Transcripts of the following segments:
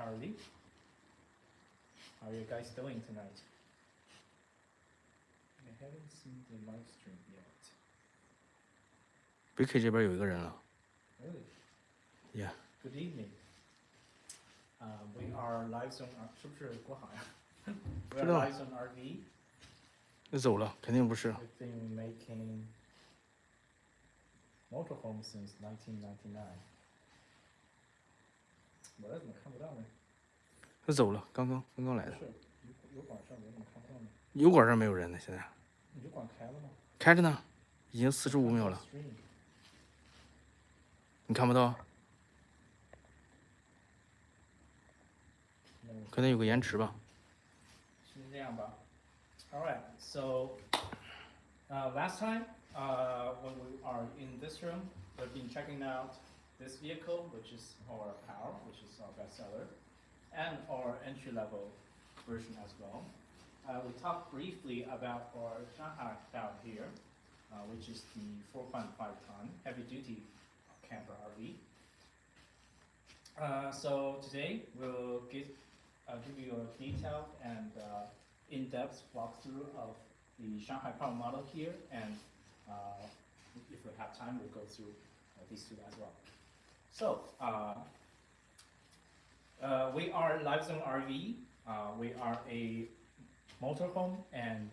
Charlie. How are you guys doing tonight? I haven't seen the live stream yet. BK 这边有一个人了。Really? Yeah. Good evening. We are live on 是不是国航呀？We are live on RV. 那走了，肯定不是。We've been making motorhome since 1999. 我怎么看不到呢？他走了，刚刚来的。是油管上我怎么看不到呢？油管上没有人呢，现在。你油管开了吗？开着呢，已经45秒了。你看不到？可能有个延迟吧。是这样吧。All right, so last time when we are in this room, we've been checking out this vehicle, which is our Power, which is our bestseller, and our entry-level version as well. We talked briefly about our Shanghai Power here, which is the 4.5-ton heavy-duty camper RV. So today we'll give you a detailed and in-depth walkthrough of the Shanghai Power model here, and if we have time, we'll go through these two as well. So we are LiveZone RV. We are a motorhome and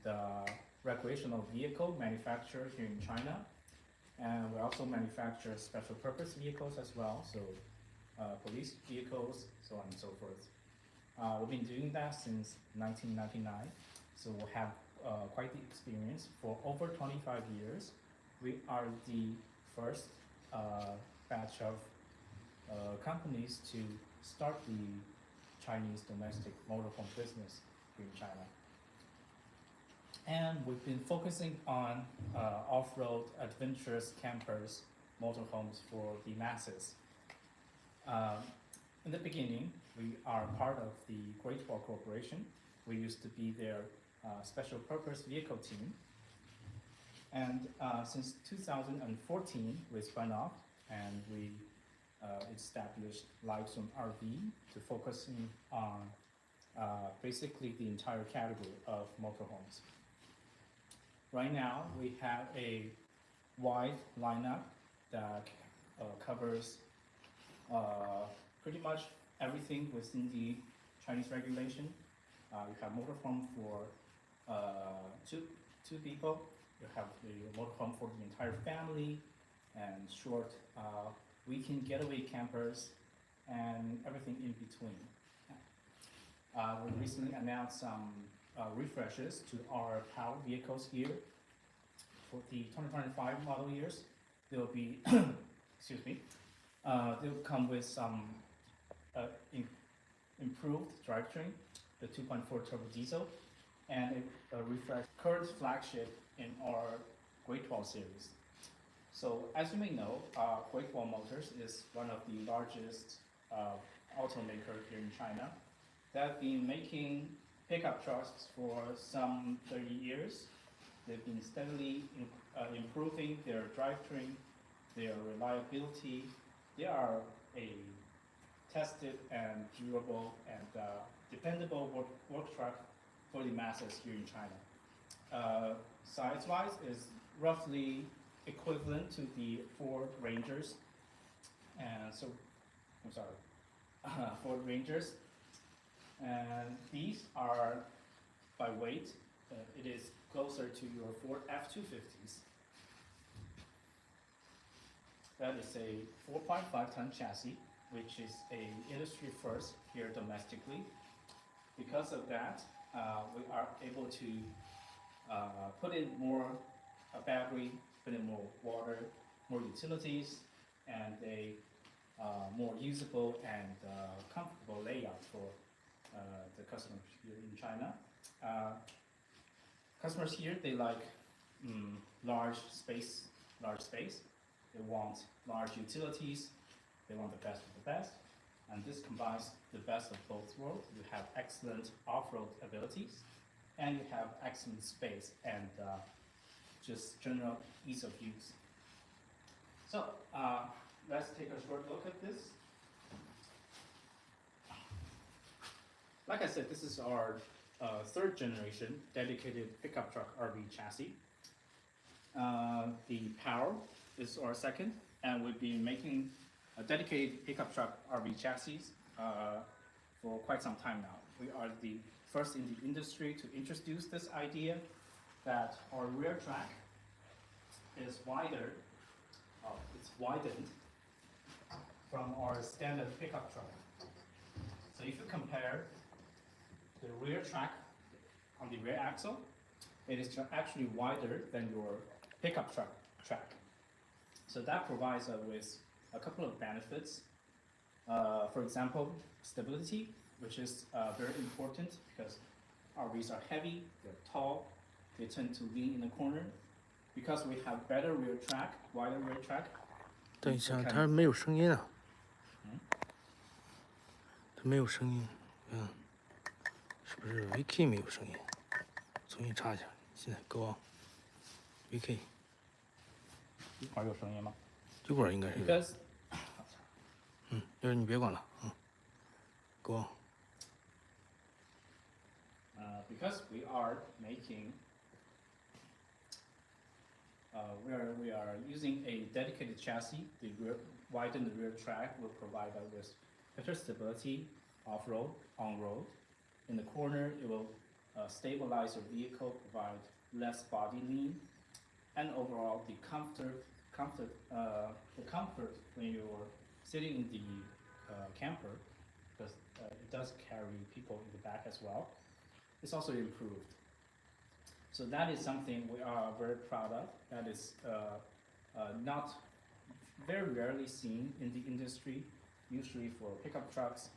recreational vehicle manufacturer here in China, and we also manufacture special purpose vehicles as well, so police vehicles, so on and so forth. We've been doing that since 1999, so we have quite the experience. For over 25 years, we are the first batch of companies to start the Chinese domestic motorhome business here in China. And we've been focusing on off-road adventurous campers, motorhomes for the masses. In the beginning, we are part of the Great Wall Corporation. We used to be their special purpose vehicle team. And since 2014, we spun off and we established LiveZone RV to focusing on basically the entire category of motorhomes. Right now, we have a wide lineup that covers pretty much everything within the Chinese regulation. You have motorhome for two people. You have the motorhome for the entire family, and short weekend getaway campers, and everything in between. We recently announced some refreshes to our Power vehicles here. For the 2025 model years, they'll be, excuse me, they'll come with some improved drivetrain, the 2.4 turbo diesel, and a refreshed current flagship in our Great Wall series. So as you may know, Great Wall Motors is one of the largest automaker here in China. They've been making pickup trucks for some 30 years. They've been steadily improving their drivetrain, their reliability. They are a tested and durable and dependable work truck for the masses here in China. Size-wise is roughly equivalent to the Ford Rangers, and so, I'm sorry, Ford Rangers. And these are, by weight, it is closer to your Ford F-250s. That is a 4.5-ton chassis, which is an industry first here domestically. Because of that, we are able to put in more battery, put in more water, more utilities, and a more usable and comfortable layout for the customers here in China. Customers here, they like large space. They want large utilities. They want the best of the best. And this combines the best of both worlds. You have excellent off-road abilities, and you have excellent space and just general ease of use. So let's take a short look at this. like I said, this is our third generation dedicated pickup truck RV chassis. The Power is our second, and we've been making a dedicated pickup truck RV chassis for quite some time now. We are the first in the industry to introduce this idea that our rear track is wider, it's widened from our standard pickup truck. So if you compare the rear track on the rear axle, it is actually wider than your pickup truck track. So that provides us with a couple of benefits. For example, stability, which is very important because RVs are heavy, they're tall, they tend to lean in the corner. Because we have better rear track, wider rear track. 等一下，它没有声音啊。它没有声音，是不是 VK 没有声音？重新插一下，现在 Go on，VK。一会儿有声音吗？一会儿应该是有。Because 就是你别管了，Go on。Because we are making, we are using a dedicated chassis. The widened rear track will provide us with better stability off-road, on-road. In the corner, it will stabilize your vehicle, provide less body lean, and overall the comfort when you're sitting in the camper, because it does carry people in the back as well. It's also improved. So that is something we are very proud of. That is not very rarely seen in the industry. Usually for pickup trucks,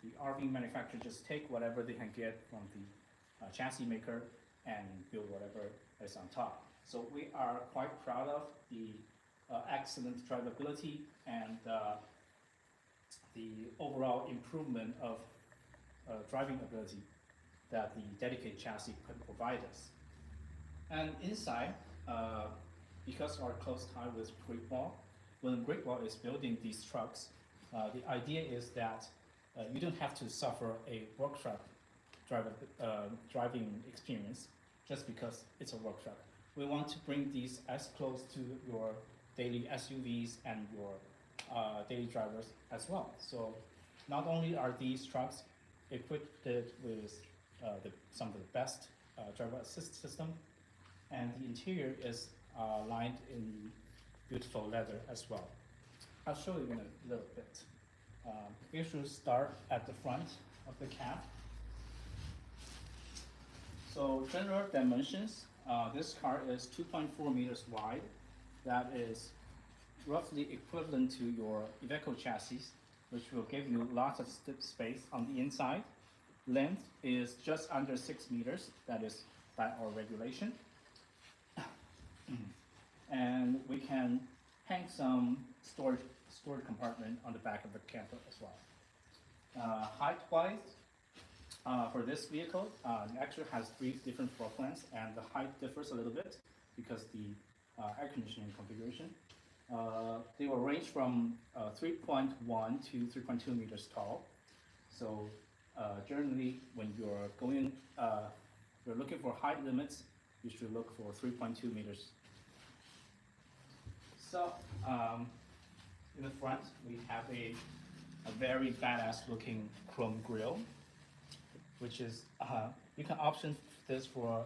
the RV manufacturer just take whatever they can get from the chassis maker and build whatever is on top. So we are quite proud of the excellent drivability and the overall improvement of driving ability that the dedicated chassis could provide us. And inside, because our close tie with Great Wall, when Great Wall is building these trucks, the idea is that you don't have to suffer a work truck driving experience just because it's a work truck. We want to bring these as close to your daily SUVs and your daily drivers as well. So not only are these trucks equipped with some of the best driver assist system, and the interior is lined in beautiful leather as well. I'll show you in a little bit. We should start at the front of the cab. So general dimensions, this car is 2.4 meters wide. That is roughly equivalent to your Iveco chassis, which will give you lots of space on the inside. Length is just under 6 meters, that is by our regulation. And we can hang some storage compartment on the back of the camper as well. Height-wise, for this vehicle, it actually has 3 different floor plans, and the height differs a little bit because the air conditioning configuration. They will range from 3.1 to 3.2 meters tall. So generally, when you're looking for height limits, you should look for 3.2 meters. So in the front, we have a very badass looking chrome grille, which is you can option this for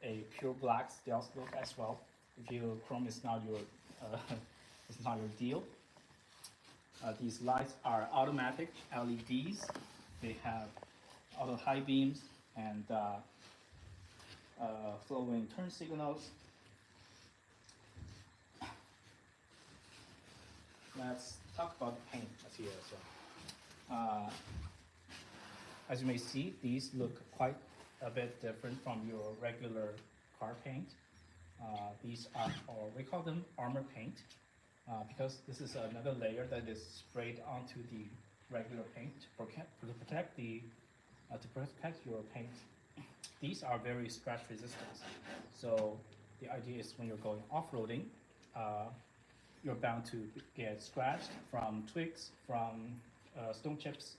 a pure black stealth look as well. If your chrome is not your it's not your deal. These lights are automatic LEDs. They have auto high beams and flowing turn signals. Let's talk about the paint here as well. As you may see, these look quite a bit different from your regular car paint. These are, or we call them armor paint, because this is another layer that is sprayed onto the regular paint to protect your paint. These are very scratch resistant. So the idea is when you're going off-roading, you're bound to get scratched from twigs, from stone chips,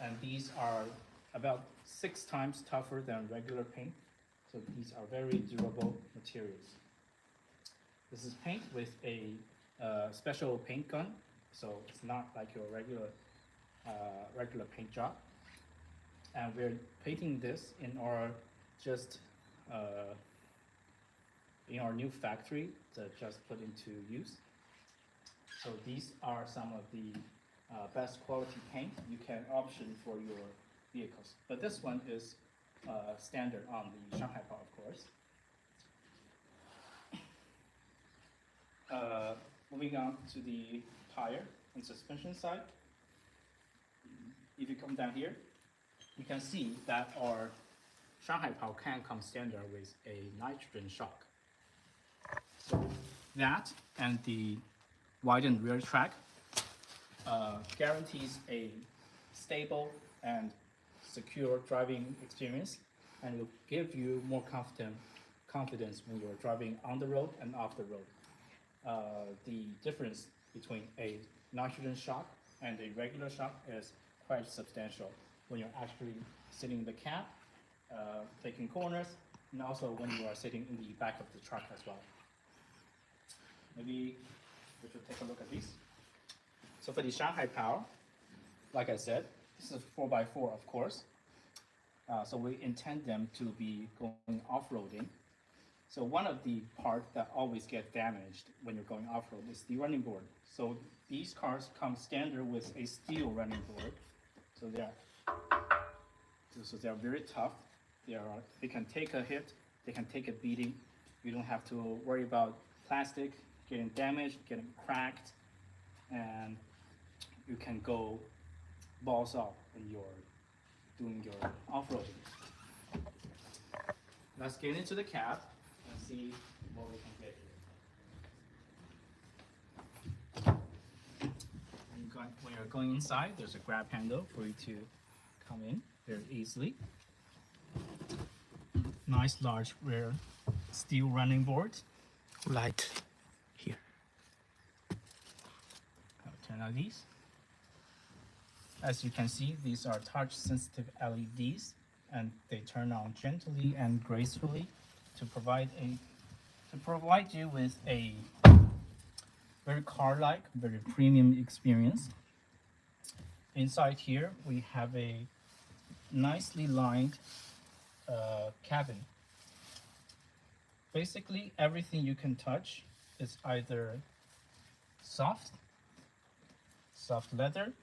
and these are about 6 times tougher than regular paint. So these are very durable materials. This is paint with a special paint gun, so it's not like your regular paint job. And we're painting this in our just in our new factory that just put into use. So these are some of the best quality paint you can option for your vehicles. But this one is standard on the Shanghai Pao, of course. Moving on to the tire and suspension side. If you come down here, you can see that our Shanghai Pao can come standard with a nitrogen shock. So that and the widened rear track guarantees a stable and secure driving experience, and will give you more confidence when you're driving on the road and off the road. The difference between a nitrogen shock and a regular shock is quite substantial when you're actually sitting in the cab, taking corners, and also when you are sitting in the back of the truck as well. Maybe we should take a look at these. So for the Shanghai Pao, like I said, this is a 4x4, of course. So we intend them to be going off-roading. So one of the parts that always get damaged when you're going off-road is the running board. So these cars come standard with a steel running board. So they're very tough. They can take a hit, they can take a beating. You don't have to worry about plastic getting damaged, getting cracked, and you can go balls up when you're doing your off-roading. Let's get into the cab and see what we can get here. When you're going inside, there's a grab handle for you to come in very easily. Nice large rear steel running board. Light here. I'll turn on these. As you can see, these are touch-sensitive LEDs, and they turn on gently and gracefully to provide you with a very car-like, very premium experience. Inside here, we have a nicely lined cabin. Basically, everything you can touch is either soft leather,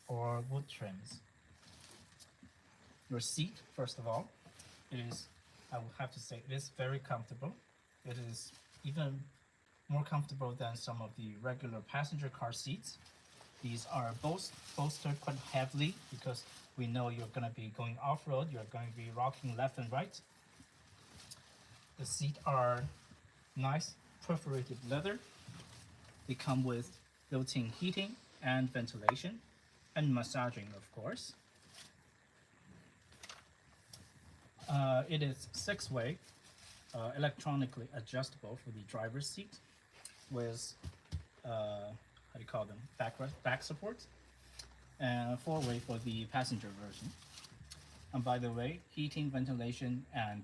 or wood trims. Your seat, first of all, I will have to say, it is very comfortable. It is even more comfortable than some of the regular passenger car seats. These are bolstered quite heavily because we know you're going to be going off-road, you're going to be rocking left and right. The seats are nice perforated leather. They come with built-in heating and ventilation, and massaging, of course. It is 6-way, electronically adjustable for the driver's seat, with back support, and 4-way for the passenger version. And by the way, heating, ventilation, and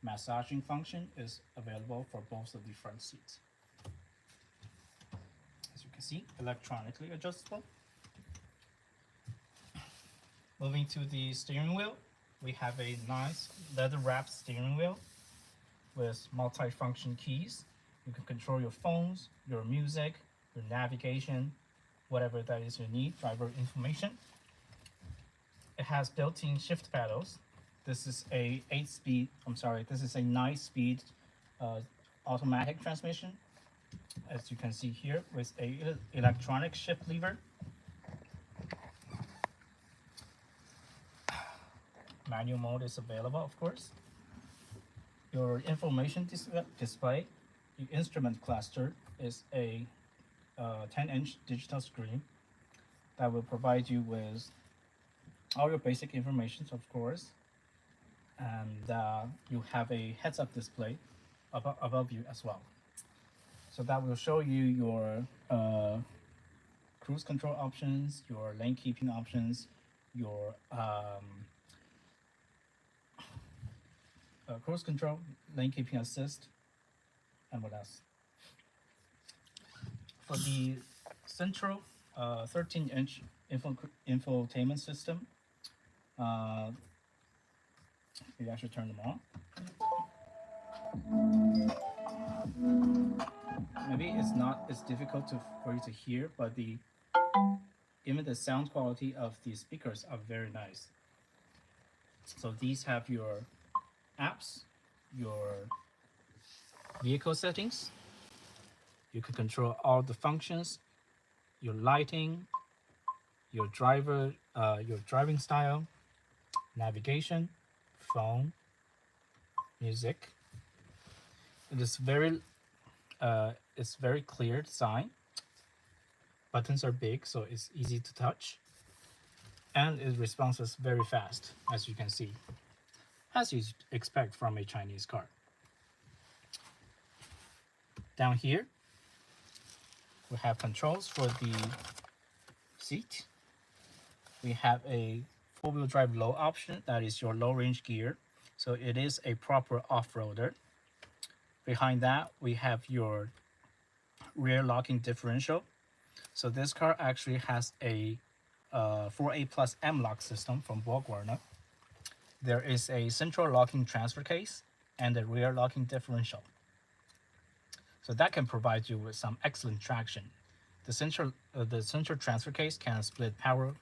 massaging function is available for both of the front seats. As you can see, electronically adjustable. Moving to the steering wheel, we have a nice leather-wrapped steering wheel with multi-function keys. You can control your phones, your music, your navigation, whatever that is you need, driver information. It has built-in shift pedals. This is a 9-speed automatic transmission, as you can see here, with a electronic shift lever. Manual mode is available, of course. Your information display, the instrument cluster is a 10-inch digital screen that will provide you with all your basic information, of course. And you have a heads-up display above you as well. So that will show you your cruise control options, your lane keeping options, your cruise control, lane keeping assist, and what else? For the central 13-inch infotainment system, maybe I should turn them on. Maybe it's not as difficult for you to hear, but even the sound quality of the speakers are very nice. So these have your apps, your vehicle settings. You can control all the functions, your lighting, your driving style, navigation, phone, music. It is it's very clear design. Buttons are big, so it's easy to touch, and it responds very fast, as you can see, as you expect from a Chinese car. Down here, we have controls for the seat. We have a four-wheel drive low option, that is your low range gear, so it is a proper off-roader. Behind that, we have your rear locking differential. So this car actually has a 4A plus M lock system from BorgWarner. There is a central locking transfer case and a rear locking differential. So that can provide you with some excellent traction. The central transfer case can split power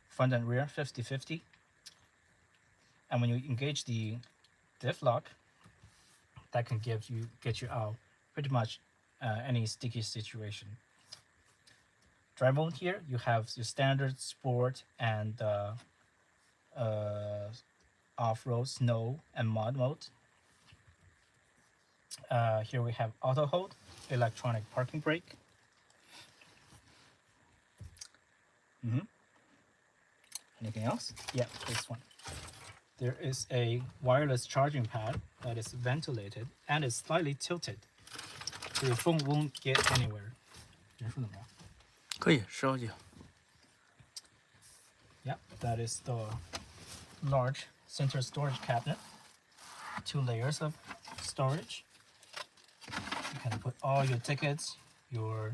front and rear 50-50. And when you engage the diff lock, that can get you out pretty much any sticky situation. Drive mode here, you have your standard, sport, and off-road, snow, and mud mode. Here we have auto hold, electronic parking brake. Anything else? Yeah, this one. There is a wireless charging pad that is ventilated and is slightly tilted, so your phone won't get anywhere. 可以烧几。 Yep, that is the large center storage cabinet. 2 layers of storage. You can put all your tickets, your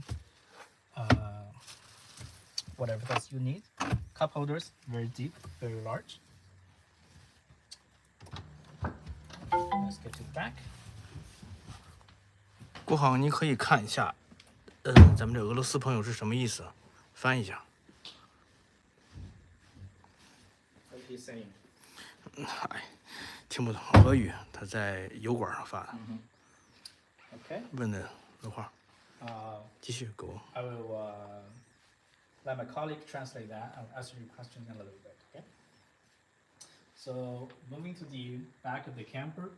whatever else you need. Cup holders, very deep, very large. Let's get to the back. 郭航，你可以看一下，咱们这俄罗斯朋友是什么意思？翻译一下。 What is he saying? 哎，听不懂俄语，他在油管上发的。Okay. 问的的话， 继续给我。 I will let my colleague translate that. I'll answer your question in a little bit. Okay. So moving to the back of the camper,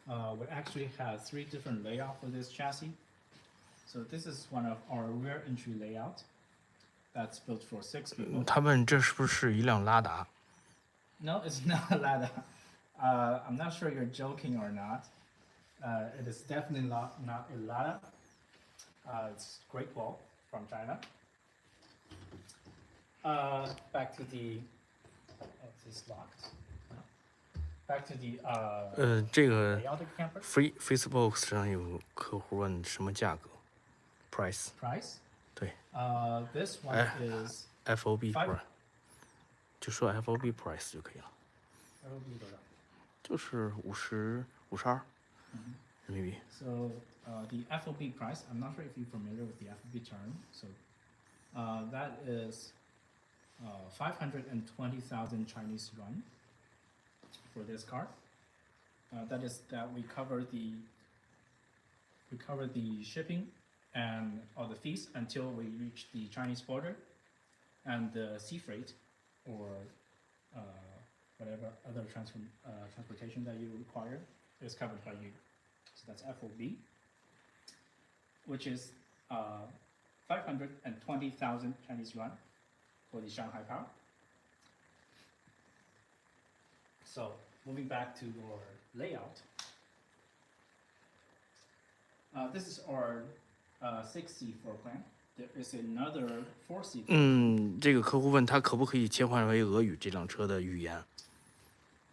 we actually have 3 different layouts for this chassis. So this is one of our rear entry layout that's built for 6 people. 他问这是不是一辆拉达？ No, it's not a Lada. I'm not sure you're joking or not. It is definitely not a Lada. It's Great Wall from China. Back to the. Oh, this locked. Back to the 这个 layout of the camper. Facebook 上有客户问什么价格 ？Price。 Price. 对。 This one is. FOB price。就说 FOB price 就可以了。FOB 多少？就是52人民币。 So the FOB price, I'm not sure if you're familiar with the FOB term. So that is 520,000 Chinese yuan for this car. That is that we cover the shipping and all the fees until we reach the Chinese border, and the sea freight or whatever other transportation that you require is covered by you. So that's FOB, which is 520,000 Chinese yuan for the Shanghai power. So moving back to your layout, this is our 6C floor plan. there is another 4-seater. 这个客户问他可不可以切换为俄语这辆车的语言？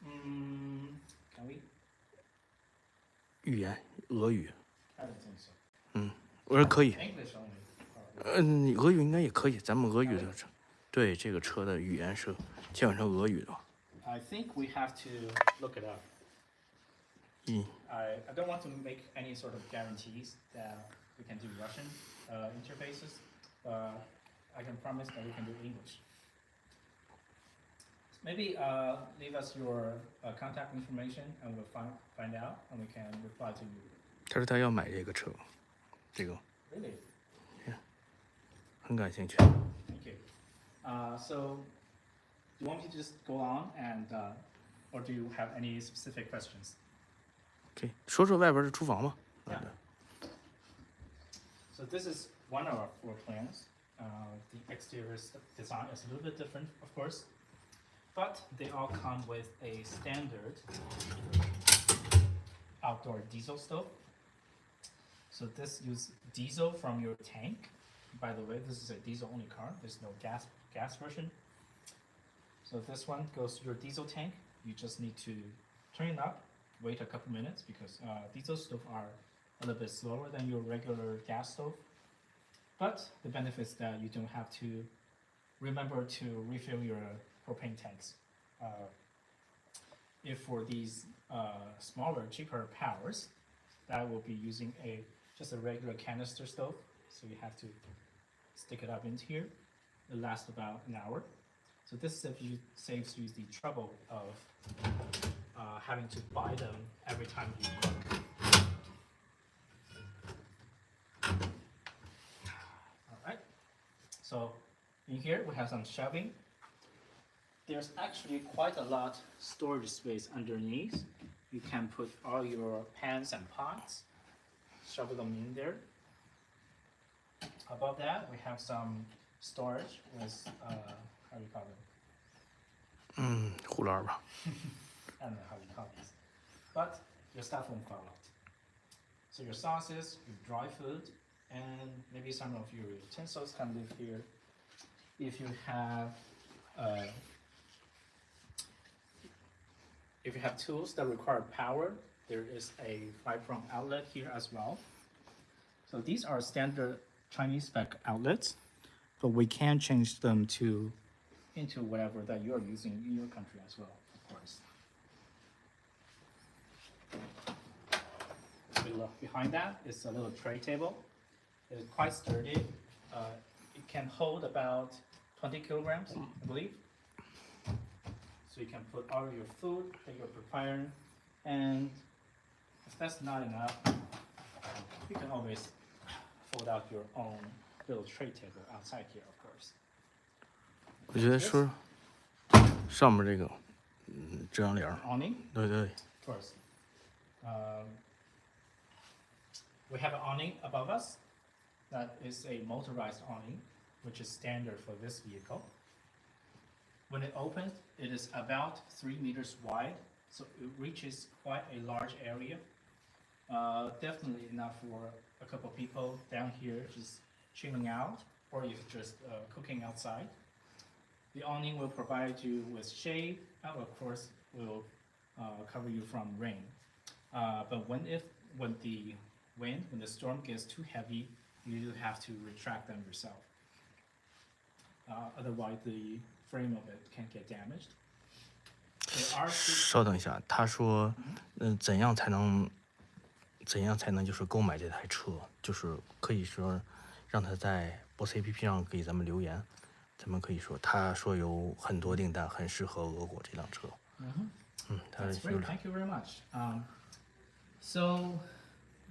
Can we? 语言俄语。 I don't think so. 我说可以。 English only. 俄语应该也可以。咱们俄语的车，对这个车的语言是切换成俄语的。 I think we have to look it up. 嗯 I don't want to make any sort of guarantees that we can do Russian interfaces, but I can promise that we can do English. Maybe leave us your contact information and we'll find out and we can reply to you. 他说他要买这个车，这个 Really? 很感兴趣。 Thank you. So, do you want me to just go on and, or do you have any specific questions? 可以说说外边的厨房吗？ Yeah. So this is one of our floor plans. The exterior design is a little bit different, of course, but they all come with a standard outdoor diesel stove. So this uses diesel from your tank. By the way, this is a diesel-only car. There's no gas version. So this one goes to your diesel tank. You just need to turn it up, wait a couple minutes because diesel stoves are a little bit slower than your regular gas stove. But the benefit is that you don't have to remember to refill your propane tanks. If for these smaller, cheaper powers, that will be using just a regular canister stove. So you have to stick it up into here. It lasts about an hour. So this saves you the trouble of having to buy them every time you cook. All right. So in here we have some shelving. There's actually quite a lot storage space underneath. You can put all your pans and pots, shove them in there. Above that, we have some storage with, how do you call it? 护栏吧。 I don't know how you call this. But your stuff won't fall out. So your sauces, your dry food, and maybe some of your utensils can live here. If you have tools that require power, there is a 5-prong outlet here as well. So these are standard Chinese spec outlets, but we can change them into whatever that you're using in your country as well, of course. Behind that is a little tray table. It is quite sturdy. It can hold about 20 kilograms, I believe. So you can put all your food that you're preparing, and if that's not enough, you can always fold out your own little tray table outside here, of course. 我觉得说上面这个，遮阳帘儿， Awning, 对对， of course. We have an awning above us. That is a motorized awning, which is standard for this vehicle. When it opens, it is about 3 meters wide, so it reaches quite a large area. Definitely enough for a couple people down here just chilling out, or if just cooking outside. The awning will provide you with shade, and of course will cover you from rain. But when the storm gets too heavy, you have to retract them yourself. Otherwise, the frame of it can get damaged. There are 稍等一下，他说，怎样才能就是购买这台车？就是可以说让他在boss APP 上给咱们留言，咱们可以说，他说有很多订单，很适合俄国这辆车。他 That's great. Thank you very much. So,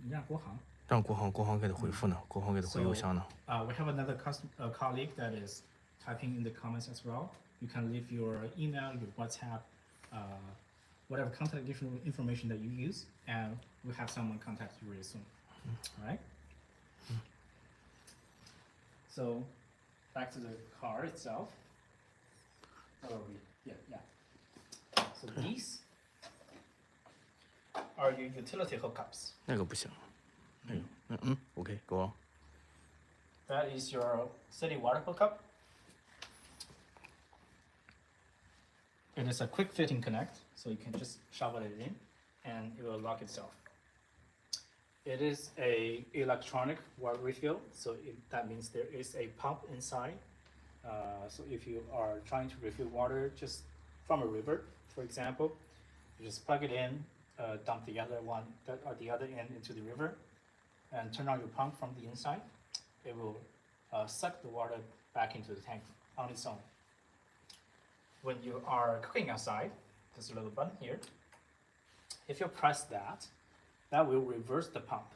让国航。让国航给他回复呢，国航给他回邮箱呢。We have another colleague that is typing in the comments as well. You can leave your email, your WhatsApp, whatever contact information that you use, and we'll have someone contact you really soon. All right? So, back to the car itself. Yeah. So these are your utility hookups. 那个不行，那个，OK，go on。That is your city water hookup. It is a quick fitting connect, so you can just shovel it in and it will lock itself. It is a electronic water refill, so that means there is a pump inside. So if you are trying to refill water just from a river, for example, you just plug it in, dump the other end into the river, and turn on your pump from the inside. It will suck the water back into the tank on its own. When you are cooking outside, there's a little button here. If you press that, that will reverse the pump.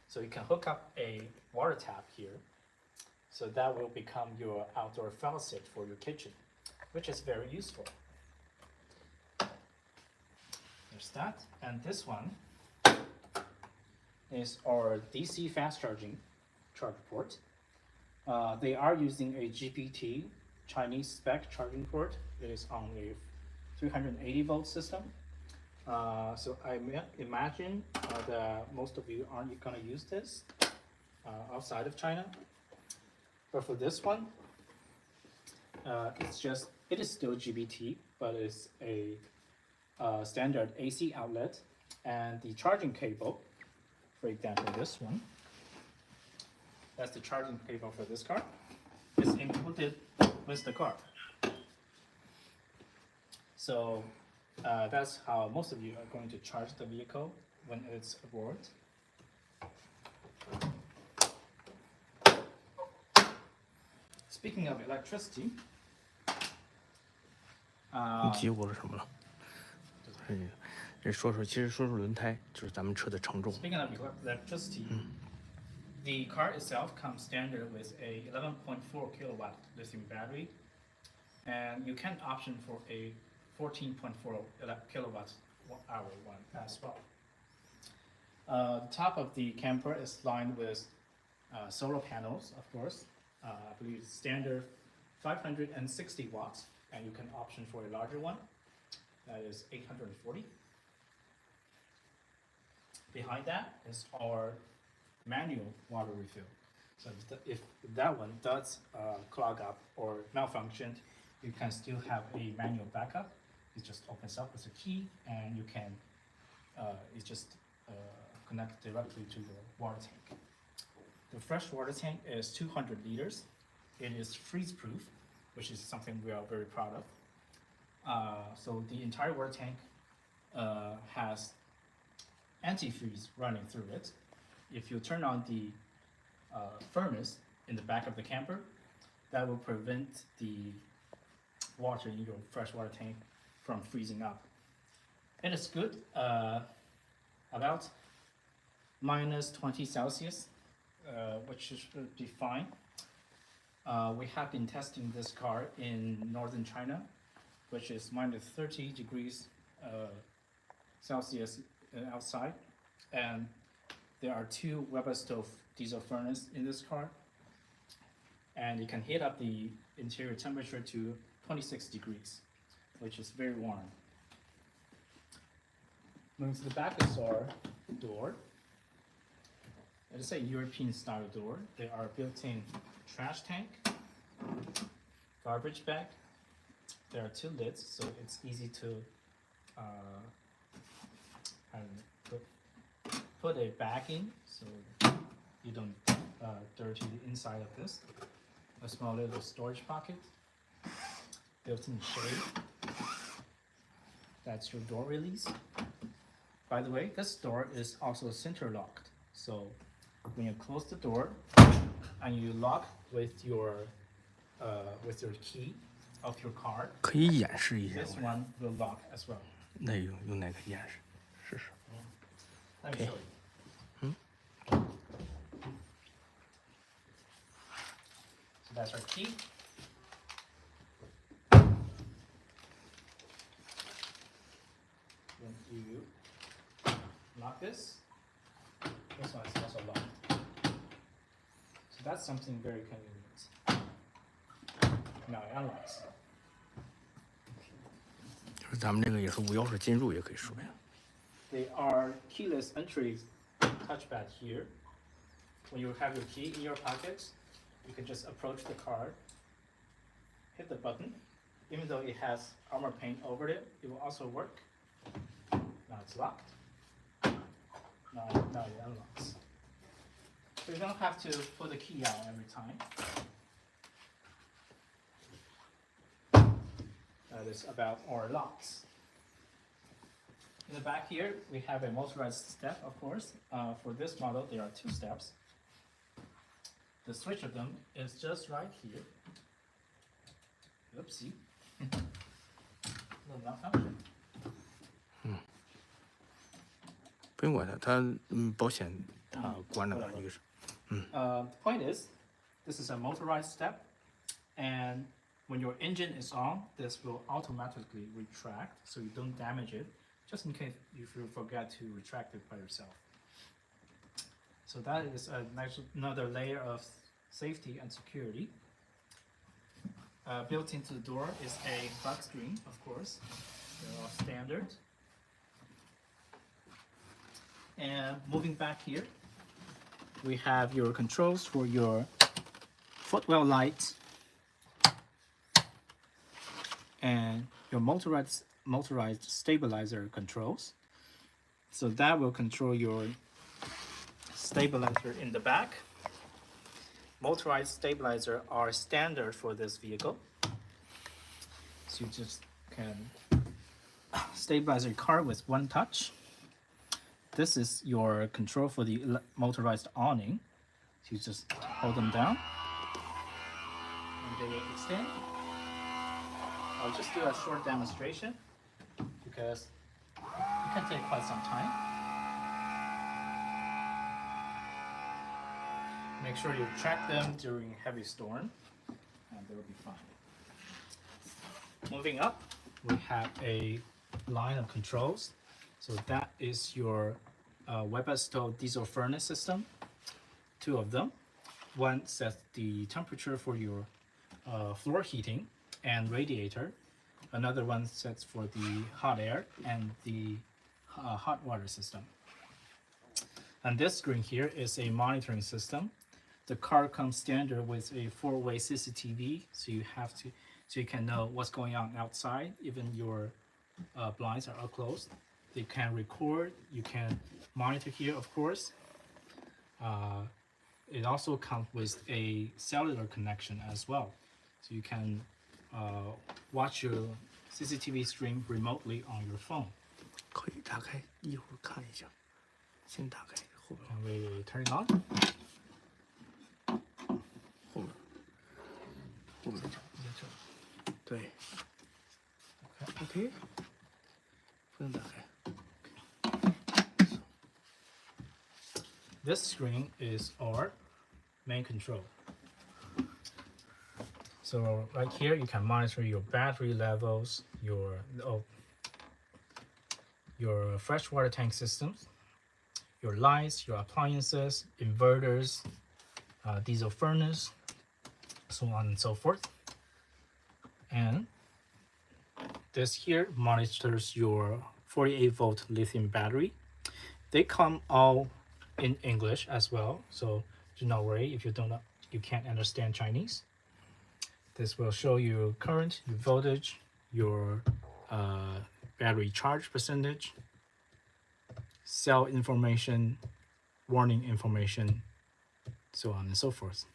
So you can hook up a water tap here. So that will become your outdoor faucet for your kitchen, which is very useful. There's that. And this one is our DC fast charging charge port. They are using a GPT Chinese spec charging port. It is on a 380 volt system. So I imagine that most of you aren't going to use this outside of China. But for this one, it is still GBT, but it's a standard AC outlet, and the charging cable, for example, this one, that's the charging cable for this car, is included with the car. So that's how most of you are going to charge the vehicle when it's aboard. Speaking of electricity, 你记我是什么了？这说说，其实说说轮胎，就是咱们车的承重。 Speaking of electricity, the car itself comes standard with a 11.4 kilowatt lithium battery, and you can option for a 14.4 kilowatt hour one as well. The top of the camper is lined with solar panels, of course. I believe it's standard 560 watts, and you can option for a larger one. That is 840. Behind that is our manual water refill. So if that one does clog up or malfunction, you can still have a manual backup. It just opens up with a key, and you can connect directly to the water tank. The fresh water tank is 200 liters. It is freeze-proof, which is something we are very proud of. So the entire water tank has antifreeze running through it. If you turn on the furnace in the back of the camper, that will prevent the water in your freshwater tank from freezing up. It is good about minus 20 Celsius, which should be fine. We have been testing this car in northern China, which is minus 30 degrees Celsius outside, and there are 2 Weber stove diesel furnace in this car, and you can heat up the interior temperature to 26 degrees, which is very warm. Moving to the back is our door. It is a European style door. There are built-in trash tank, garbage bag. There are 2 lids, so it's easy to put a bag in, so you don't dirty the inside of this. A small little storage pocket, built-in shade. That's your door release. By the way, this door is also center locked, so when you close the door and you lock with your key of your car, 可以演示一下 this one will lock as well. 那用哪个演示？试试。 Let me show you. So that's our key. When you lock this one is also locked. So that's something very convenient. Now it unlocks. 就是咱们这个也是无钥匙进入，也可以说呀。 They are keyless entry touchpad here. When you have your key in your pocket, you can just approach the car, hit the button. Even though it has armor paint over it, it will also work. Now it's locked. Now it unlocks. So you don't have to pull the key out every time. That is about our locks. In the back here, we have a motorized step, of course. For this model, there are 2 steps. The switch of them is just right here. Oopsie. Little malfunction. 不用管它，它保险它关着的一个是。The point is, this is a motorized step, and when your engine is on, this will automatically retract, so you don't damage it, just in case if you forget to retract it by yourself. So that is another layer of safety and security. Built into the door is a bug screen, of course. They're all standard. And moving back here, we have your controls for your footwell light and your motorized stabilizer controls. So that will control your stabilizer in the back. Motorized stabilizer are standard for this vehicle. So you just can stabilize your car with one touch. This is your control for the motorized awning. So you just hold them down and they will extend. I'll just do a short demonstration because it can take quite some time. Make sure you track them during heavy storm and they will be fine. Moving up, we have a line of controls. So that is your Webasto diesel furnace system, 2 of them. One sets the temperature for your floor heating and radiator. Another one sets for the hot air and the hot water system. And this screen here is a monitoring system. The car comes standard with a 4-way CCTV, so you can know what's going on outside. Even your blinds are all closed. They can record. You can monitor here, of course. It also comes with a cellular connection as well, so you can watch your CCTV stream remotely on your phone. 可以打开，一会儿看一下。先打开后边。 Can we turn it on? 后面对。OK， 不用打开。 This screen is our main control. So right here you can monitor your battery levels, your freshwater tank systems, your lights, your appliances, inverters, diesel furnace, so on and so forth. And this here monitors your 48-volt lithium battery. They come all in English as well, so do not worry if you can't understand Chinese. This will show you current, your voltage, your battery charge percentage, cell information, warning information, so on and so forth.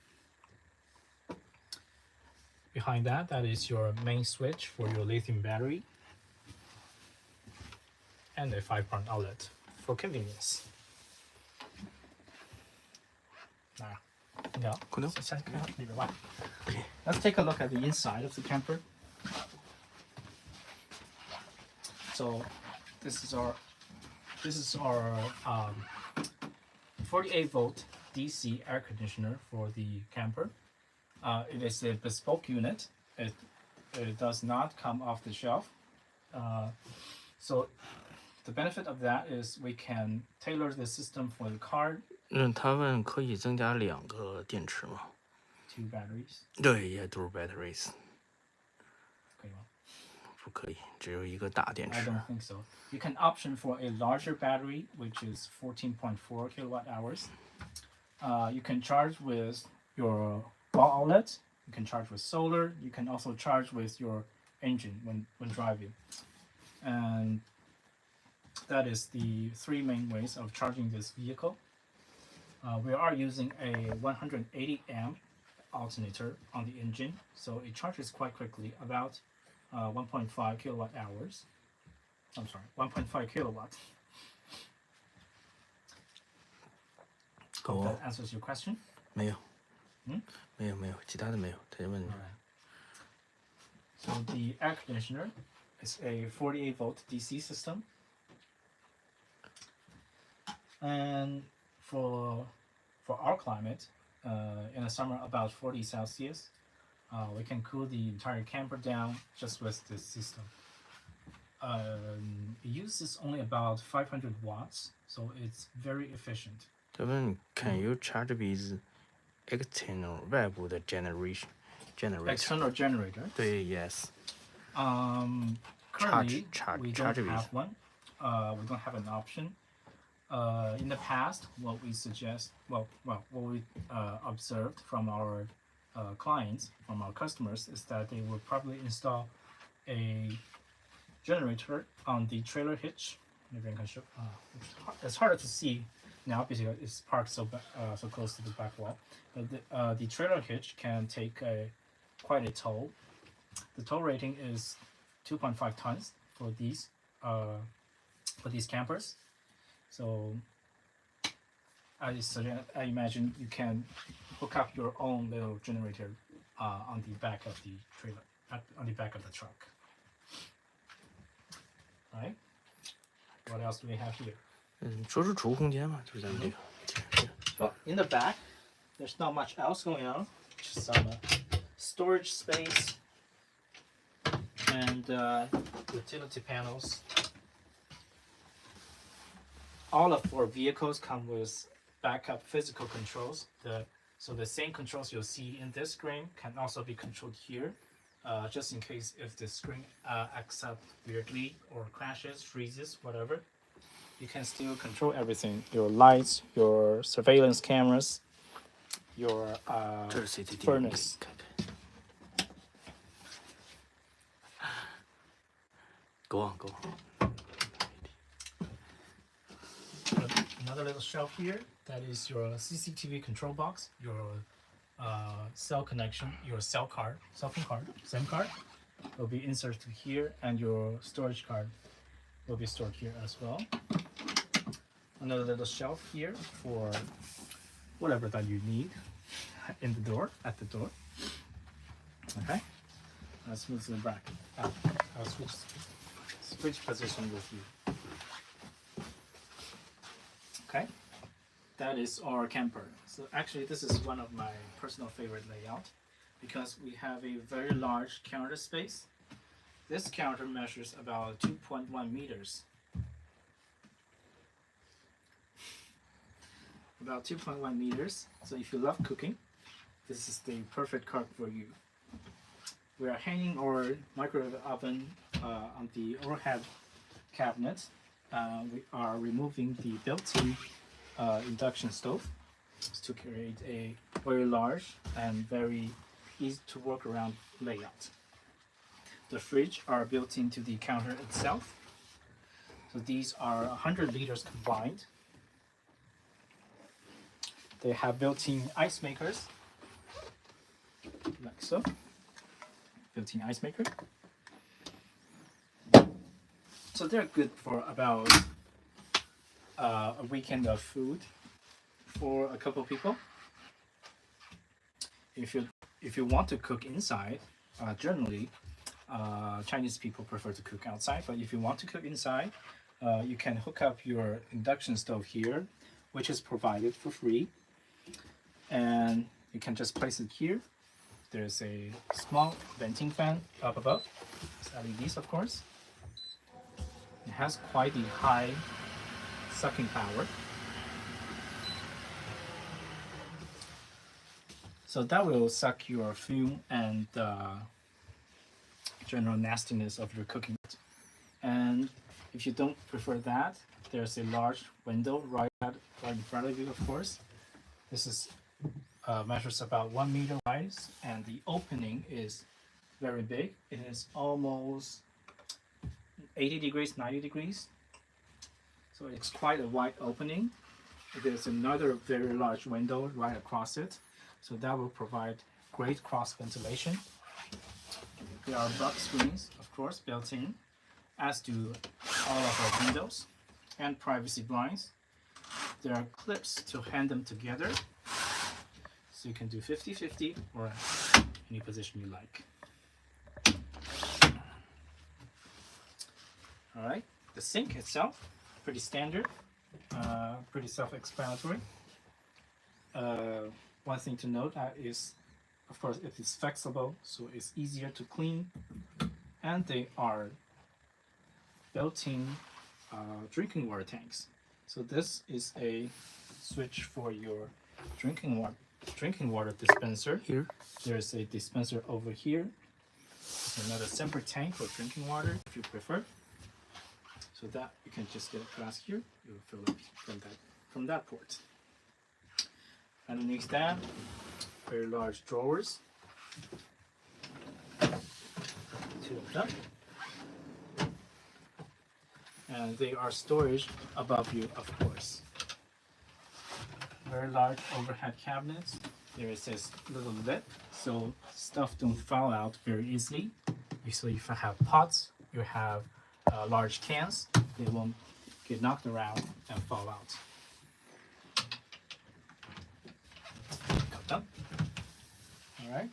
Behind that is your main switch for your lithium battery and a 5-port outlet for convenience. Let's take a look at the inside of the camper. So this is our 48-volt DC air conditioner for the camper. It is a bespoke unit. It does not come off the shelf. So the benefit of that is we can tailor the system for the car. 他问可以增加2个电池吗 2 batteries. 对，也都是 batteries。可以吗？不可以，只有一个大电 I 池。 don't think so. You can option for a larger battery, which is 14.4 kilowatt hours. You can charge with your wall outlet. You can charge with solar. You can also charge with your engine when driving. And that is the three main ways of charging this vehicle. We are using a 180 amp alternator on the engine, so it charges quite quickly, about 1.5 kilowatt hours. I'm sorry, 1.5 kilowatt. Hope that answers your question. 没有，没有，其他的没有，他就问。So the air conditioner is a 48 volt DC system, and for our climate, in the summer about 40 Celsius, we can cool the entire camper down just with this system. It uses only about 500 watts, so it's very efficient. 他问 Can you charge with external 外部的 generator? External generator. 对 ，yes. Currently, we charge don't with. have one. We don't have an option. In the past, what we observed from our clients, from our customers, is that they would probably install a generator on the trailer hitch. Maybe I can show. It's harder to see now because it's parked so close to the back wall. But the trailer hitch can take quite a toll. The tow rating is 2.5 tons for these campers. So I imagine you can hook up your own little generator on the back of the trailer, on the back of the truck. Right? What else do we have here? 说是储物空间嘛，就是咱们这个。Well, in the back, there's not much else going on. Just some storage space and utility panels. All of our vehicles come with backup physical controls. So the same controls you'll see in this screen can also be controlled here, just in case if the screen acts up weirdly or crashes, freezes, whatever. You can still control everything: your lights, your surveillance cameras, your furnace. Go on. Another little shelf here. That is your CCTV control box, your cell connection, your SIM card will be inserted here, and your storage card will be stored here as well. Another little shelf here for whatever that you need at the door. Okay, let's move to the back. I'll switch position with you. Okay, that is our camper. So actually this is one of my personal favorite layout because we have a very large counter space. This counter measures about 2.1 meters. About 2.1 meters. So if you love cooking, this is the perfect cart for you. We are hanging our microwave oven on the overhead cabinet. We are removing the built-in induction stove to create a very large and very easy to work around layout. The fridge are built into the counter itself. So these are 100 liters combined. They have built-in ice makers, like so. Built-in ice maker. So they're good for about a weekend of food for a couple people. If you want to cook inside, generally Chinese people prefer to cook outside. But if you want to cook inside, you can hook up your induction stove here, which is provided for free, and you can just place it here. There's a small venting fan up above. It's LEDs, of course. It has quite the high sucking power. So that will suck your fume and general nastiness of your cooking. And if you don't prefer that, there's a large window right in front of you, of course. This is measures about 1 meter wide, and the opening is very big. It is almost 80 degrees, 90 degrees. So it's quite a wide opening. There's another very large window right across it. So that will provide great cross ventilation. There are bug screens, of course, built in, as do all of our windows, and privacy blinds. There are clips to hand them together. So you can do 50-50 or any position you like. All right, the sink itself, pretty standard, pretty self-explanatory. One thing to note is, of course, it is flexible, so it's easier to clean, and they are built-in drinking water tanks. So this is a switch for your drinking water dispenser. Here. There's a dispenser over here. There's another separate tank for drinking water if you prefer. So that you can just get a glass here. You will fill it from that port. Underneath that, very large drawers. Two of them. And they are storage above you, of course. Very large overhead cabinets. There is this little lip, so stuff don't fall out very easily. So if you have pots, you have large cans, they won't get knocked around and fall out. Cut them. All right.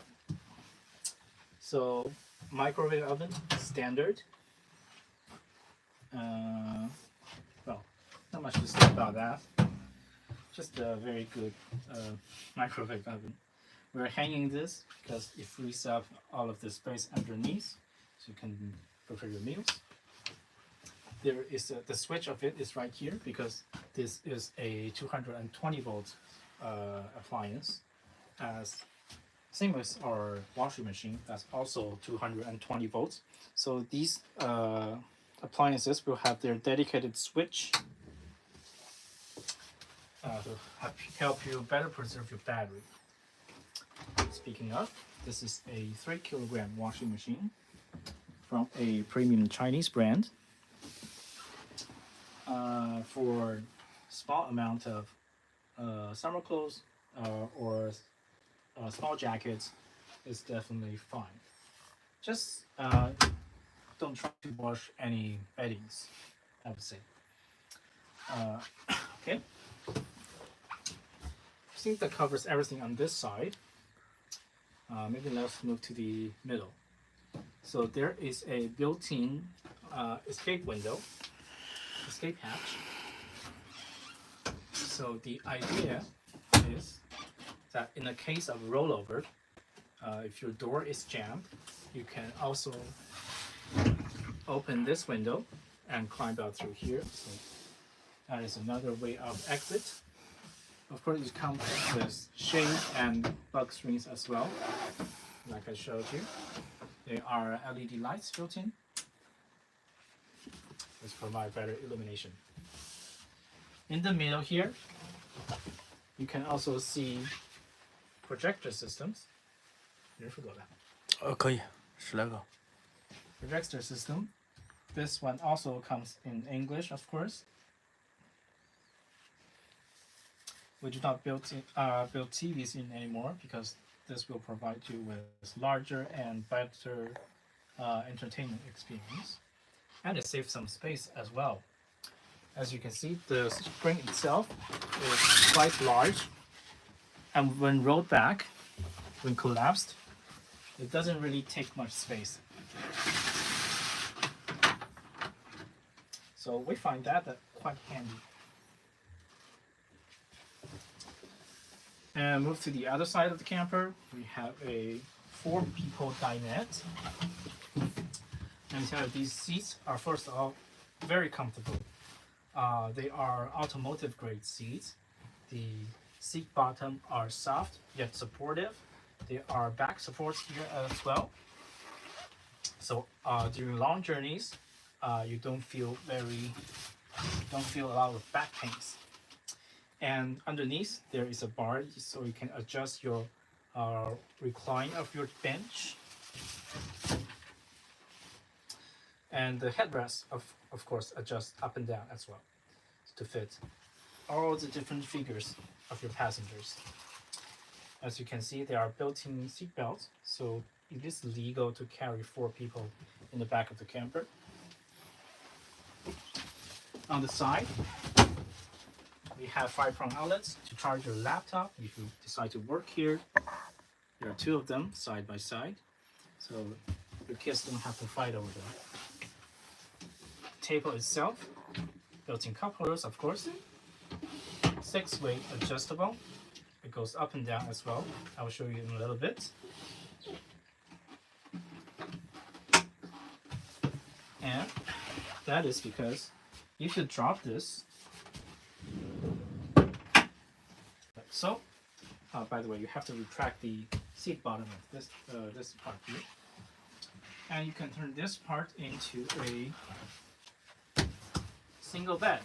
So microwave oven, standard. Well, not much to say about that. Just a very good microwave oven. We're hanging this because it frees up all of the space underneath, so you can prepare your meals. There is the switch of it is right here because this is a 220 volt appliance, as same as our washing machine. That's also 220 volts. So these appliances will have their dedicated switch to help you better preserve your battery. Speaking of, this is a 3 kilogram washing machine from a premium Chinese brand. For small amount of summer clothes or small jackets, is definitely fine. Just don't try to wash any beddings, I would say. Okay. I think that covers everything on this side. Maybe let's move to the middle. So there is a built-in escape window, escape hatch. So the idea is that in the case of rollover, if your door is jammed, you can also open this window and climb out through here. So that is another way of exit. Of course, it comes with shade and bug screens as well, like I showed you. There are LED lights built in, which provide better illumination. In the middle here, you can also see projector systems. 可以，10来个。 Projector system. This one also comes in English, of course. We do not build TVs in anymore because this will provide you with larger and better entertainment experience, and it saves some space as well. As you can see, the screen itself is quite large, and when rolled back, when collapsed, it doesn't really take much space. So we find that quite handy. And move to the other side of the camper. We have a 4-people dinette. Let me tell you, these seats are, first of all, very comfortable. They are automotive grade seats. The seat bottom are soft yet supportive. There are back supports here as well. So during long journeys, you don't feel a lot of back pains. And underneath there is a bar, so you can adjust your recline of your bench. And the headrest, of course, adjusts up and down as well to fit all the different figures of your passengers. As you can see, there are built-in seat belts, so it is legal to carry 4 people in the back of the camper. On the side, we have 5-prong outlets to charge your laptop if you decide to work here. There are 2 of them side by side, so your kids don't have to fight over them. Table itself, built-in cup holders, of course. 6-way adjustable. It goes up and down as well. I will show you in a little bit. And that is because if you drop this, like so, by the way, you have to retract the seat bottom of this part here. And you can turn this part into a single bed.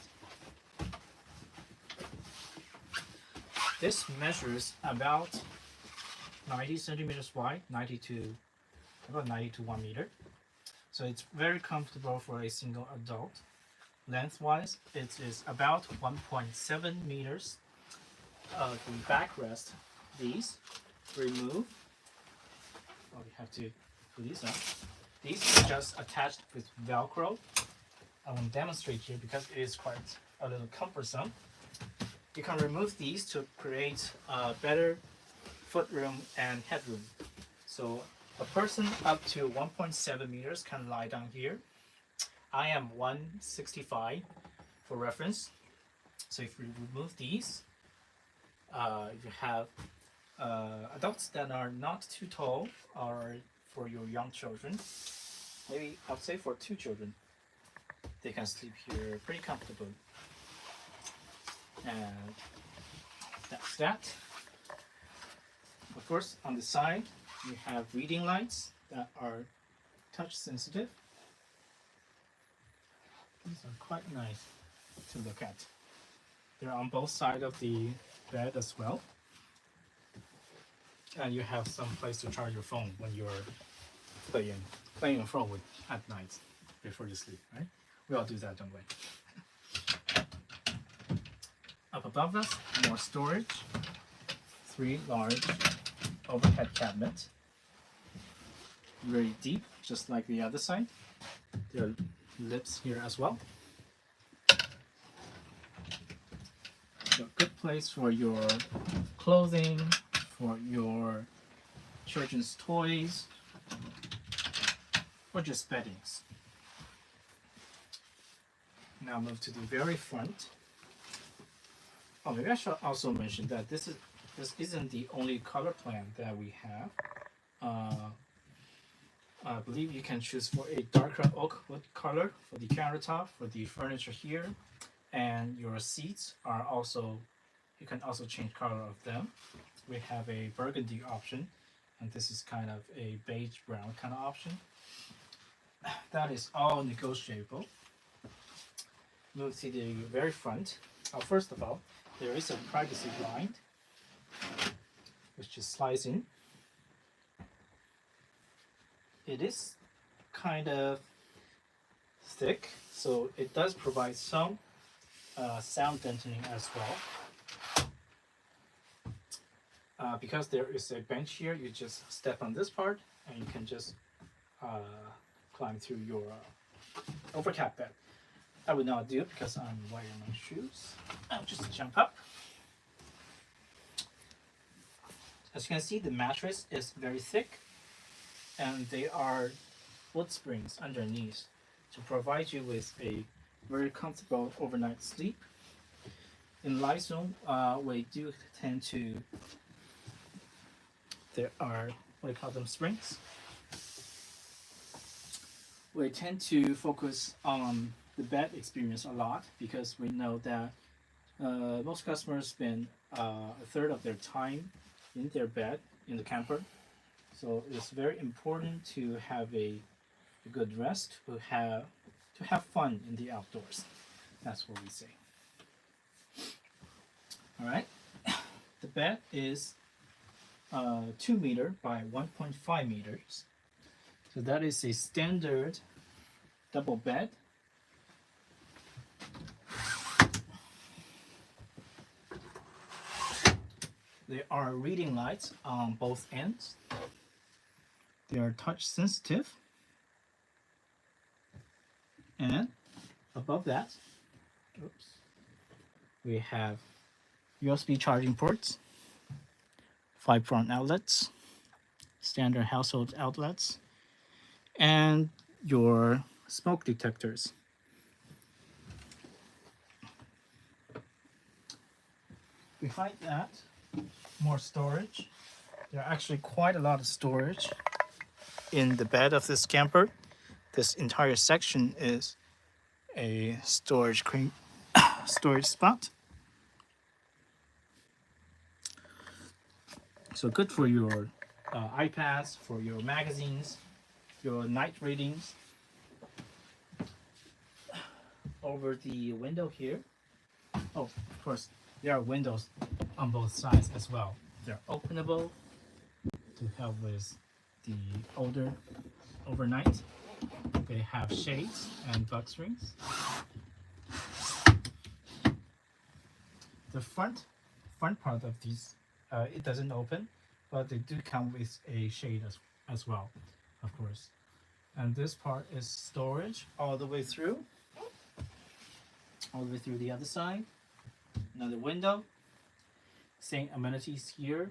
This measures about 90 centimeters wide, about 90 to 1 meter. So it's very comfortable for a single adult. Lengthwise, it is about 1.7 meters. The backrest, these remove. Oh, we have to put these up. These are just attached with Velcro. I won't demonstrate here because it is quite a little cumbersome. You can remove these to create better footroom and headroom. So a person up to 1.7 meters can lie down here. I am 165 for reference. So if we remove these, you have adults that are not too tall, or for your young children, maybe I would say for 2 children, they can sleep here pretty comfortably. And that's that. Of course, on the side, you have reading lights that are touch sensitive. These are quite nice to look at. They're on both sides of the bed as well. And you have some place to charge your phone when you're playing a phone at night before you sleep, right? We all do that, don't we? Up above us, more storage. 3 large overhead cabinets. Very deep, just like the other side. There are lips here as well. So good place for your clothing, for your children's toys, or just beddings. Now move to the very front. Oh, maybe I should also mention that this isn't the only color plan that we have. I believe you can choose for a darker oak wood color for the countertop, for the furniture here, and your seats are also, you can also change color of them. We have a burgundy option, and this is kind of a beige brown kind of option. That is all negotiable. Move to the very front. First of all, there is a privacy blind, which just slides in. It is kind of thick, so it does provide some sound deadening as well. Because there is a bench here, you just step on this part and you can just climb through your overtop bed. I would not do it because I'm wearing my shoes. I'll just jump up. As you can see, the mattress is very thick, and they are wood springs underneath to provide you with a very comfortable overnight sleep. In light zone, we do tend to, there are, what do you call them, springs? We tend to focus on the bed experience a lot because we know that most customers spend a third of their time in their bed in the camper. So it's very important to have a good rest, to have fun in the outdoors. That's what we say. All right. The bed is 2 meter by 1.5 meters. So that is a standard double bed. There are reading lights on both ends. They are touch sensitive. And above that, oops, we have USB charging ports, 5 front outlets, standard household outlets, and your smoke detectors. Behind that, more storage. There are actually quite a lot of storage in the bed of this camper. This entire section is a storage spot. So good for your iPads, for your magazines, your night readings. Over the window here. Oh, of course, there are windows on both sides as well. They're openable to help with the overnight. They have shades and bug screens. The front part of these, it doesn't open, but they do come with a shade as well, of course. And this part is storage all the way through the other side. Another window. Same amenities here,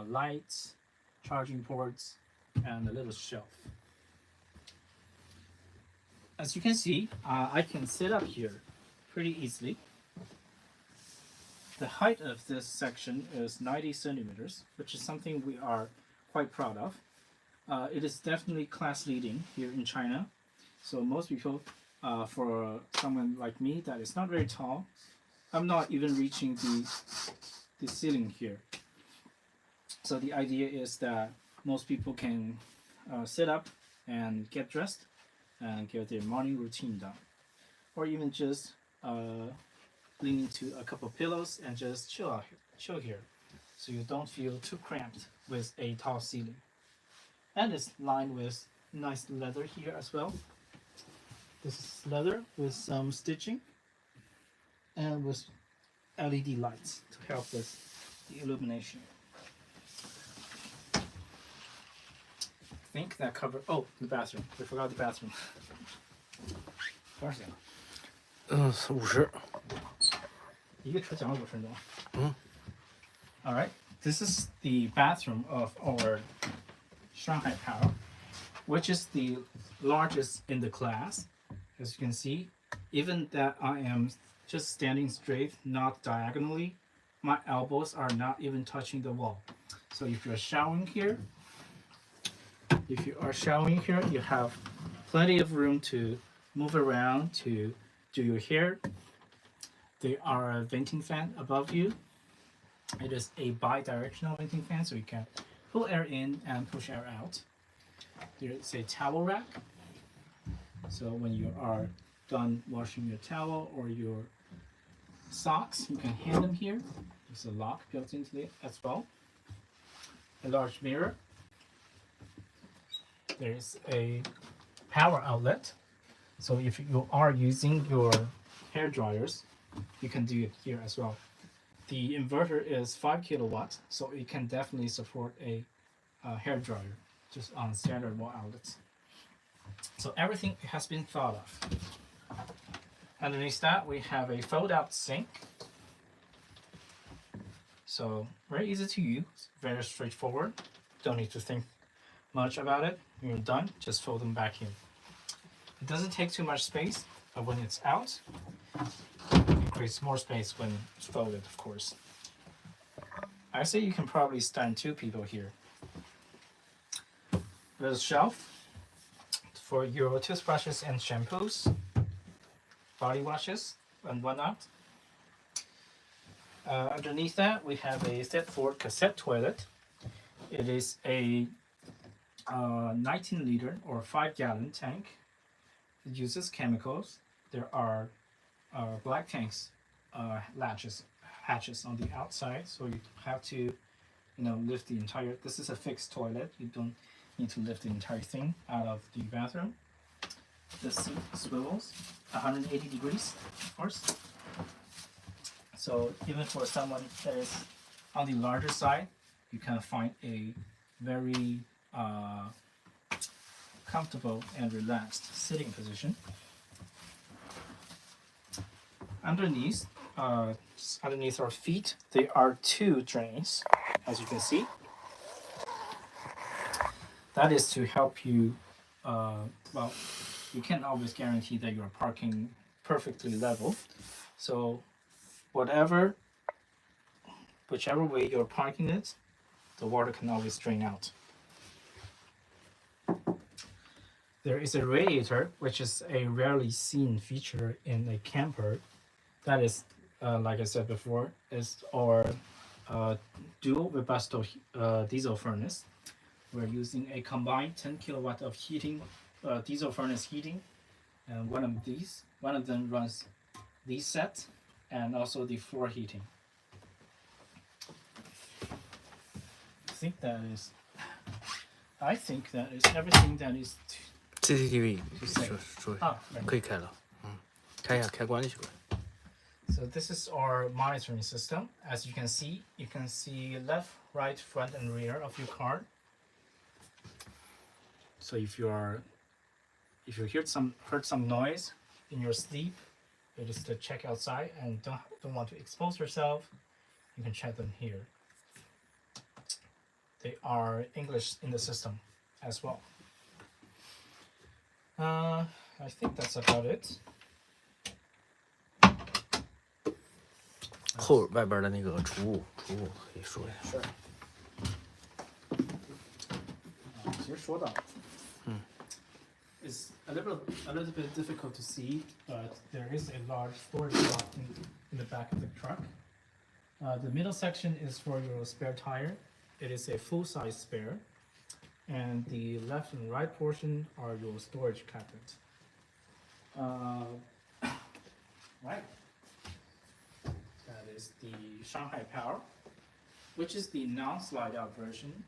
lights, charging ports, and a little shelf. As you can see, I can sit up here pretty easily. The height of this section is 90 centimeters, which is something we are quite proud of. It is definitely class leading here in China. So most people, for someone like me that is not very tall, I'm not even reaching the ceiling here. So the idea is that most people can sit up and get dressed and get their morning routine done, or even just lean into a couple pillows and just chill here, so you don't feel too cramped with a tall ceiling. And it's lined with nice leather here as well. This is leather with some stitching and with LED lights to help with the illumination. I think that covered. Oh, the bathroom. We forgot the bathroom. 多少钱啊？50。一个车讲了5分钟。All right. This is the bathroom of our Shanghai Power, which is the largest in the class. As you can see, even that I am just standing straight, not diagonally, my elbows are not even touching the wall. So if you're showering here, you have plenty of room to move around, to do your hair. There are a venting fan above you. It is a bi-directional venting fan, so you can pull air in and push air out. There is a towel rack. So when you are done washing your towel or your socks, you can hang them here. There's a lock built into it as well. A large mirror. There's a power outlet. So if you are using your hair dryers, you can do it here as well. The inverter is 5 kilowatts, so it can definitely support a hair dryer just on standard wall outlets. So everything has been thought of. Underneath that, we have a fold-out sink. So very easy to use, very straightforward. Don't need to think much about it. When you're done, just fold them back in. It doesn't take too much space, but when it's out, it creates more space when it's folded, of course. I say you can probably stand 2 people here. There's a shelf for your toothbrushes and shampoos, body washes, and whatnot. Underneath that, we have a Thetford cassette toilet. It is a 19-liter or 5-gallon tank. It uses chemicals. There are black tanks latches hatches on the outside, so you have to, you know, lift the entire. This is a fixed toilet. You don't need to lift the entire thing out of the bathroom. The seat swivels 180 degrees, of course. So even for someone that is on the larger side, you can find a very comfortable and relaxed sitting position. Underneath our feet, there are 2 drains, as you can see. That is to help you. Well, you can't always guarantee that you're parking perfectly level. So, whichever way you're parking it, the water can always drain out. There is a radiator, which is a rarely seen feature in a camper. That is, like I said before, is our dual Webasto diesel furnace. We're using a combined 10 kilowatt of heating, diesel furnace heating, and one of them runs these sets and also the floor heating. I think that is everything that is CCTV to say. 说 Ah, right. 可以开了，开一下，开关就行了。 So this is our monitoring system. As you can see left, right, front, and rear of your car. So if you heard some noise in your sleep, you just to check outside and don't want to expose yourself, you can check them here. They are English in the system as well. I think that's about it. 后外边的那个储物可以说一下。 Sure. 其实说到，it's a little bit difficult to see, but there is a large storage slot in the back of the truck. The middle section is for your spare tire. It is a full-size spare, and the left and right portion are your storage cabinet. Right. That is the Shanghai Power, which is the non-slide-out version.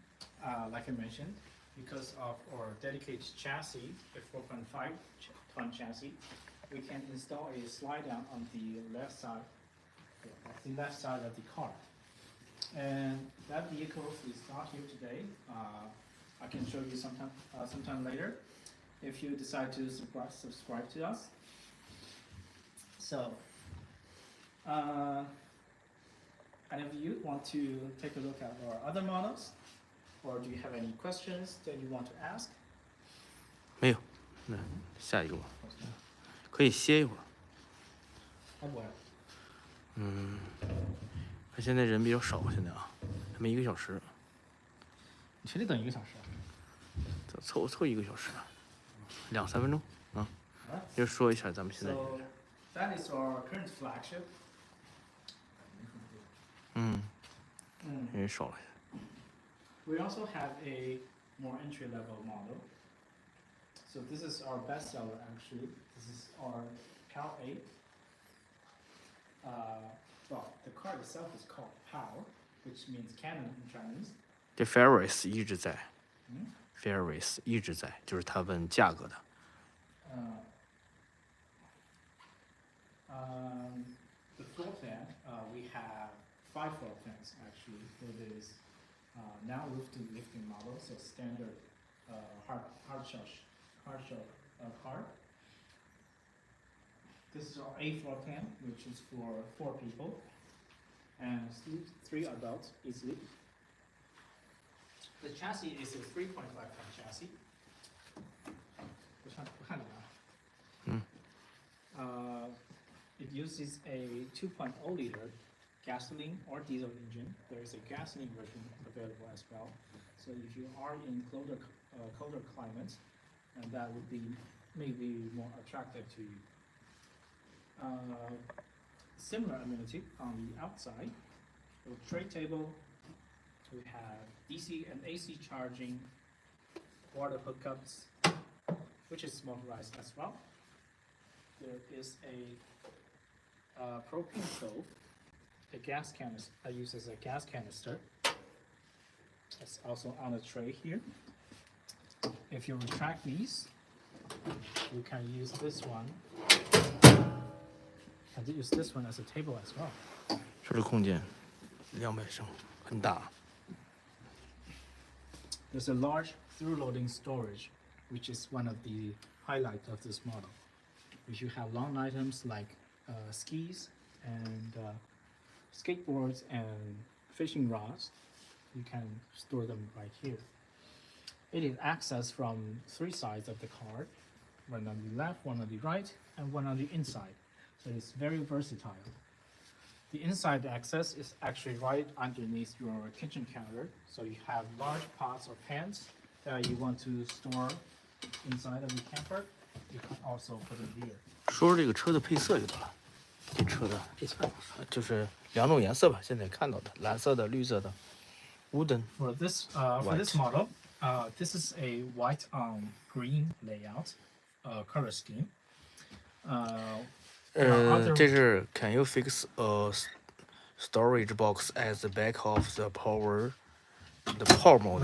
Like I mentioned, because of our dedicated chassis, a 4.5-ton chassis, we can install a slide-out on the left side of the car. And that vehicle is not here today. I can show you sometime later if you decide to subscribe to us. So, any of you want to take a look at our other models? Or do you have any questions that you want to ask? 没有，下一个吧，可以歇一会儿。他现在人比较少，现在啊，还没1个小时。你确定等1个小时啊？凑1个小时，2、3分钟啊。就说一下咱们现在。 So that is our current flagship. 人少了。 We also have a more entry-level model. So this is our bestseller, actually. This is our Cal 8. Well, the car itself is called POW, which means cannon in Chinese. 这 Ferris 一直在，Ferris 一直在，就是他问价格的。The floor plan, we have 5 floor plans actually for this now lifting model, so standard hard shell car. This is our A floor plan, which is for 4 people and 3 adults easily. The chassis is a 3.5-ton chassis. It uses a 2.0 liter gasoline or diesel engine. There is a gasoline version available as well. So if you are in colder climates, and that would be maybe more attractive to you. Similar amenity on the outside. The tray table. We have DC and AC charging, water hookups, which is motorized as well. There is a propane stove a gas canister. I use as a gas canister. It's also on the tray here. If you retract these, you can use this one. And use this one as a table as well. 这是空间，200升，很大。 There's a large through-loading storage, which is one of the highlights of this model. If you have long items like skis and skateboards and fishing rods, you can store them right here. It is accessed from 3 sides of the card, one on the left, one on the right, and one on the inside. So it's very versatile. The inside access is actually right underneath your kitchen counter. So you have large pots or pans that you want to store inside of the camper. You can also put it here. 说说这个车的配色就得了。这车的就是2种颜色吧，现在看到的，蓝色的、绿色的。Wooden. For this model, this is a white on green layout, color scheme. 这是 Can you fix a storage box at the back of the power model?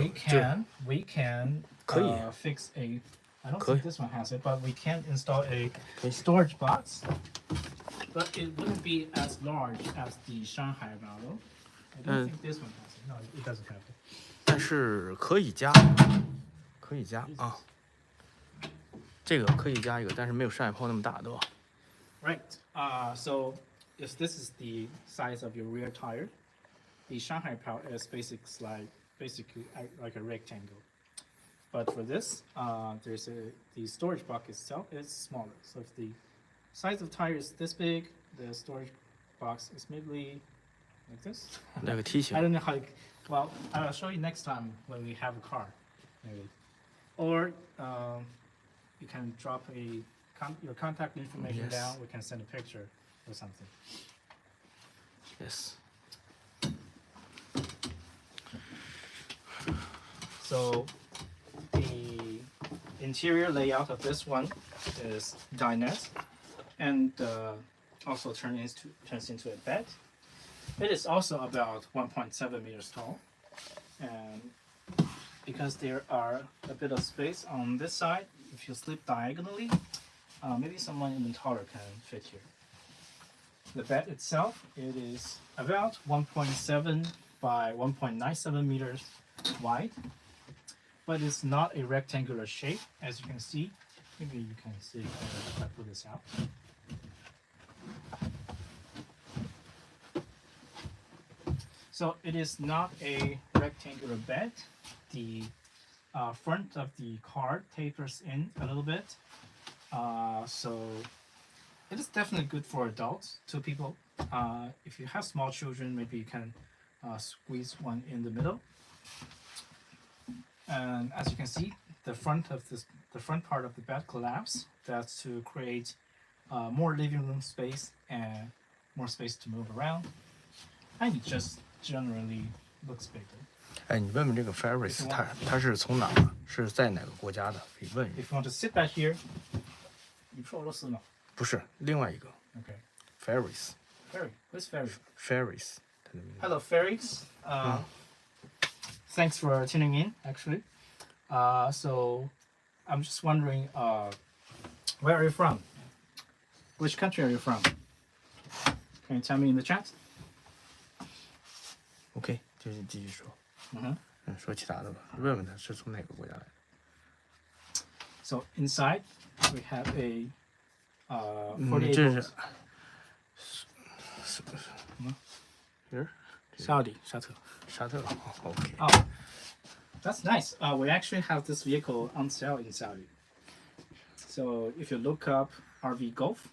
We can 可以 fix a. I don't think this one has it, but we can install a storage box. But it wouldn't be as large as the Shanghai model. I don't think this one has it. No, it doesn't have it. 但是可以加啊。这个可以加一个，但是没有上海炮那么大，对吧？ Right. So if this is the size of your rear tire, the Shanghai Pao is basically like a rectangle. But for this, the storage box itself is smaller. So if the size of tire is this big, the storage box is maybe like this. 那个梯形 I don't know how. Well, I'll show you next time when we have a car, maybe. Or you can drop your contact information Yes. down. We can send a picture or something. Yes. So the interior layout of this one is dinette, and also turns into a bed. It is also about 1.7 meters tall, and because there are a bit of space on this side, if you sleep diagonally, maybe someone even taller can fit here. The bed itself, it is about 1.7 by 1.97 meters wide, but it's not a rectangular shape, as you can see. Maybe you can see if I pull this out. So it is not a rectangular bed. The front of the car tapers in a little bit. So it is definitely good for adults, 2 people. If you have small children, maybe you can squeeze one in the middle. And as you can see, the front part of the bed collapses. That's to create more living room space and more space to move around. And it just generally looks bigger. 哎，你问问这个 Ferris， 他是从哪？是在哪个国家的？可以问一 If you want to sit back here, 你不是俄罗斯吗？不是另外一个 Okay. Ferris。 Ferry. Who's Ferry? Ferris。 Hello, Ferries. Thanks for tuning in, actually. So I'm just wondering, where are you from? Which country are you from? Can you tell me in the chat? OK， 就是继续说。Mm-hmm. 说其他的吧，问问他是从哪个国家来的。 So inside we have a 48这 volts 是here. Saudi, 沙特. OK。 Oh, that's nice. We actually have this vehicle on sale in Saudi. So if you look up RV Golf,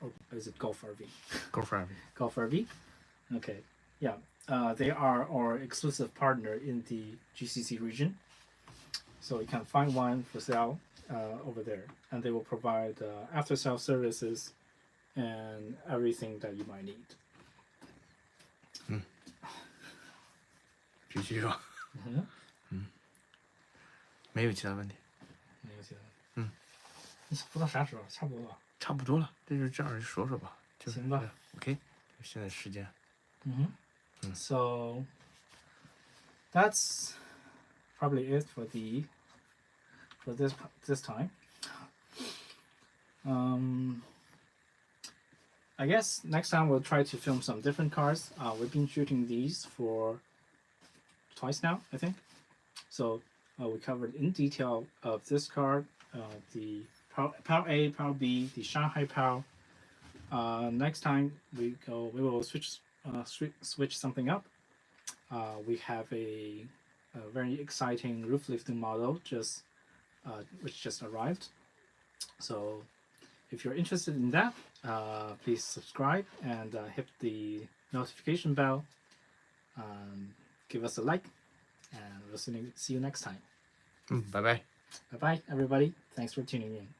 or is it Golf RV? Go for it. Golf RV. Okay, yeah. They are our exclusive partner in the GCC region. So you can find one for sale over there, and they will provide after-sale services and everything that you might need. 继续说。没有其他问题。没有其他。你不知道啥时候，差不多吧。差不多了，这就这样说说吧。行吧。 OK。现在时间。 So that's probably it for this time. I guess next time we'll try to film some different cars. We've been shooting these for twice now, I think. So we covered in detail of this car, the Power A, Power B, the Shanghai Power. Next time we will switch something up. We have a very exciting roof lifting model which just arrived. So if you're interested in that, please subscribe and hit the notification bell. Give us a like, and we'll see you next time. 拜拜。 Bye bye, everybody. Thanks for tuning in.